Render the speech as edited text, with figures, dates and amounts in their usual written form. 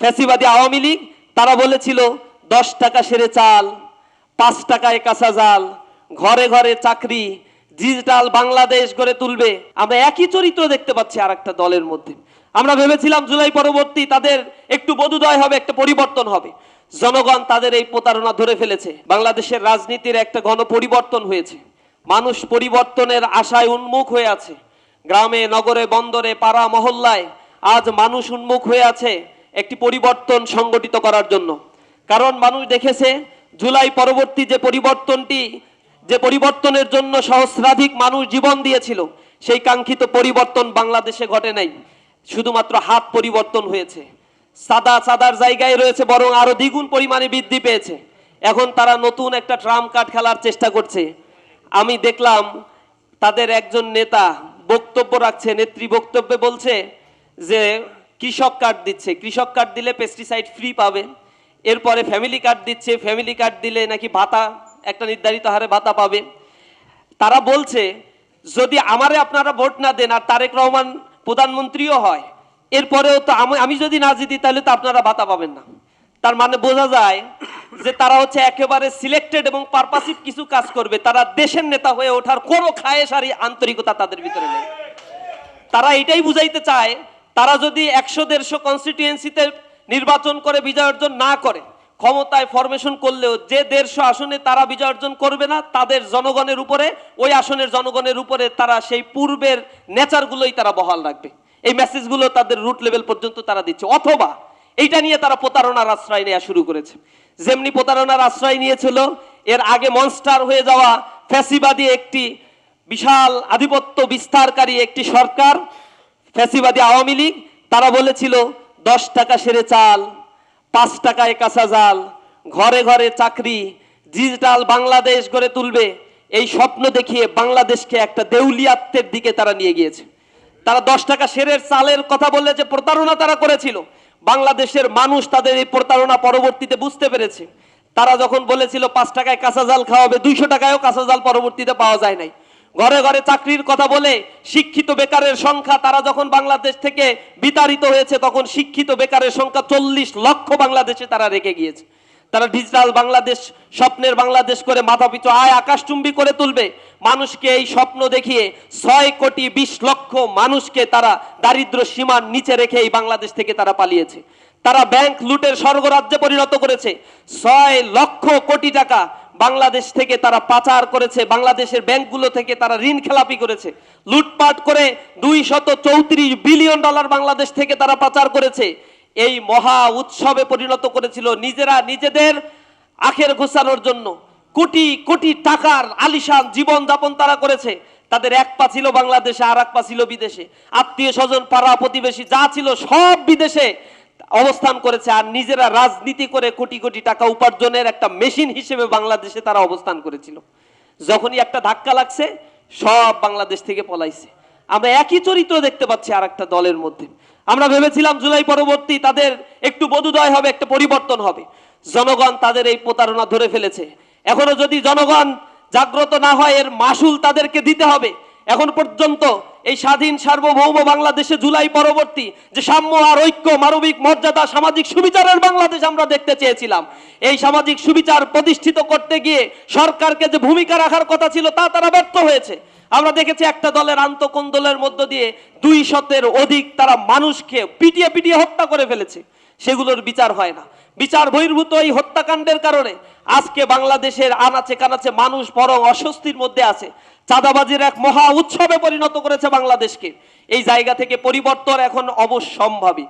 ফ্যাসিবাদী আওয়ামী লীগ তারা বলেছিল 10 টাকা সেরে চাল, 5 টাকায় কাঁচা জাল, ঘরে ঘরে চাকরি, ডিজিটাল বাংলাদেশ গড়ে তুলবে। আমরা একই চরিত্র দেখতে পাচ্ছি আর একটা দলের মধ্যে। আমরা ভেবেছিলাম জুলাই পরবর্তী তাদের একটু বোধোদয় হবে, একটা পরিবর্তন হবে। জনগণ তাদের এই প্রতারণা ধরে ফেলেছে। বাংলাদেশের রাজনীতির একটা গণ পরিবর্তন হয়েছে। মানুষ পরিবর্তনের আশায় উন্মুখ হয়ে আছে। গ্রামে, নগরে, বন্দরে, পাড়া, মহল্লায় আজ মানুষ উন্মুখ হয়ে আছে একটি পরিবর্তন সংগঠিত করার জন্য। কারণ মানুষ দেখেছে জুলাই পরবর্তী যে পরিবর্তনের জন্য সহস্রাধিক মানুষ জীবন দিয়েছিল, সেই কাঙ্ক্ষিত পরিবর্তন বাংলাদেশে ঘটে নাই। শুধুমাত্র হাত পরিবর্তন হয়েছে। চাঁদার জায়গায় রয়েছে, বরং আরো দ্বিগুণ পরিমাণে বৃদ্ধি পেয়েছে। এখন তারা নতুন একটা ট্রাম্প কার্ড খেলার চেষ্টা করছে। আমি দেখলাম তাদের একজন নেতা বক্তব্য রাখছে, নেত্রী বক্তব্যে বলছে যে কৃষক কার্ড দিচ্ছে, কৃষক কার্ড দিলে পেস্টিসাইড ফ্রি পাবে। এরপরে ফ্যামিলি কার্ড দিচ্ছে, ফ্যামিলি কার্ড দিলে নাকি ভাতা, একটা নির্ধারিত হারে ভাতা পাবে। তারা বলছে যদি আমারে আপনারা ভোট না দেন আর তারেক রহমান প্রধানমন্ত্রীও হয়, এরপরেও তো আমি যদি না জিতি তাহলে তো আপনারা ভাতা পাবেন না। তার মানে বোঝা যায় যে তারা হচ্ছে একেবারে সিলেক্টেড এবং পারপাসিভ কিছু কাজ করবে। তারা দেশের নেতা হয়ে ওঠার কোনো খায়েশ আর আন্তরিকতা তাদের ভিতরে নেই। তারা এটাই বুঝাইতে চায়, তারা যদি 100-150 কনস্টিটিউয়েন্সিতে নির্বাচন করে বিজয় অর্জন না করে, ক্ষমতায় ফরমেশন করলেও যে 150 আসনে তারা বিজয় অর্জন করবে না, তাদের জনগণের উপরে, ওই আসনের জনগণের উপরে তারা সেই পূর্বের নেচারগুলোই তারা বহাল রাখবে। এই মেসেজগুলো তাদের রুট লেভেল পর্যন্ত তারা দিচ্ছে। অথবা এইটা নিয়ে তারা প্রতারণার আশ্রয় নেওয়া শুরু করেছে। যেমনি প্রতারণার আশ্রয় নিয়েছিল এর আগে মনস্টার হয়ে যাওয়া ফ্যাসিবাদী একটি বিশাল আধিপত্য বিস্তারকারী একটি সরকার, ফ্যাসিবাদী আওয়ামী লীগ, তারা বলেছিল 10 টাকা সেরে চাল, 5 টাকায় কাঁচা জাল, ঘরে ঘরে চাকরি, ডিজিটাল বাংলাদেশ গড়ে তুলবে। এই স্বপ্ন দেখিয়ে বাংলাদেশকে একটা দেউলিয়াত্বের দিকে তারা নিয়ে গিয়েছে। তারা 10 টাকা সেরের চালের কথা বললে যে প্রতারণা তারা করেছিল, বাংলাদেশের মানুষ তাদের এই প্রতারণা পরবর্তীতে বুঝতে পেরেছে। তারা যখন বলেছিল 5 টাকায় কাঁচা জাল খাওয়াবে, 200 টাকায়ও কাঁচা জাল পরবর্তীতে পাওয়া যায় নাই। ঘরে ঘরে চাকরির কথা বলে শিক্ষিত বেকারের সংখ্যা, তারা যখন বাংলাদেশ থেকে বিতাড়িত হয়েছে তখন শিক্ষিত বেকারের সংখ্যা 40 লক্ষ বাংলাদেশে তারা রেখে গিয়েছে। তারা ডিজিটাল বাংলাদেশ, স্বপ্নের বাংলাদেশ করে মাথাপিছু আয় আকাশচুম্বী করে তুলবে। মানুষকে এই স্বপ্ন দেখিয়ে 6,20,00,000 মানুষকে তারা দারিদ্র সীমার নিচে রেখে এই বাংলাদেশ থেকে তারা পালিয়েছে। তারা ব্যাংক লুটের স্বর্গরাজ্যে পরিণত করেছে। 6 লক্ষ কোটি টাকা বাংলাদেশ থেকে তারা পাচার করেছে, বাংলাদেশের ব্যাংকগুলো থেকে তারা ঋণ খেলাপি করেছে, লুটপাট করে $234 বিলিয়ন বাংলাদেশ থেকে তারা পাচার করেছে। এই মহা উৎসবে পরিণত করেছিল নিজেরা নিজেদের আখের ঘোষানোর জন্য। কোটি কোটি টাকার আলিশান জীবন যাপন তারা করেছে। তাদের এক পা ছিল বাংলাদেশে, আর এক পা ছিল বিদেশে। আত্মীয় স্বজন, পাড়া প্রতিবেশী যা ছিল সব বিদেশে অবস্থান করেছে, আর নিজেরা রাজনীতি করে কোটি কোটি টাকা উপার্জনের একটা মেশিন হিসেবে বাংলাদেশে তারা অবস্থান করেছিল। যখনই একটা ধাক্কা লাগছে সব বাংলাদেশ থেকে পলাইছে। আমরা একই চরিত্র দেখতে পাচ্ছি আর একটা দলের মধ্যে। আমরা ভেবেছিলাম জুলাই পরবর্তী তাদের একটু বোধোদয় হবে, একটা পরিবর্তন হবে। জনগণ তাদের এই প্রতারণা ধরে ফেলেছে। এখনো যদি জনগণ জাগ্রত না হয়, এর মাসুল তাদেরকে দিতে হবে। এখন পর্যন্ত এই স্বাধীন সার্বভৌম বাংলাদেশে জুলাই পরবর্তী যে সাম্য আর ঐক্য, মানবিক মর্যাদা, সামাজিক সুবিচারের বাংলাদেশ আমরা দেখতে চেয়েছিলাম, এই সামাজিক সুবিচার প্রতিষ্ঠিত করতে গিয়ে সরকারকে যে ভূমিকা রাখার কথা ছিল তা তারা ব্যর্থ হয়েছে। আমরা দেখেছি একটা দলের আন্তঃকোন্দলের মধ্য দিয়ে 200-এর অধিক তারা মানুষকে পিটিয়ে পিটিয়ে হত্যা করে ফেলেছে। সেগুলোর বিচার হয় না। বিচার বহির্ভূত এই হত্যাকাণ্ডের কারণে আজকে বাংলাদেশের আনাচে কানাচে মানুষ বরং অস্বস্তির মধ্যে আছে। চাঁদাবাজির এক মহা উৎসবে পরিণত করেছে বাংলাদেশকে। এই জায়গা থেকে পরিবর্তন এখন অবশ্যম্ভাবী।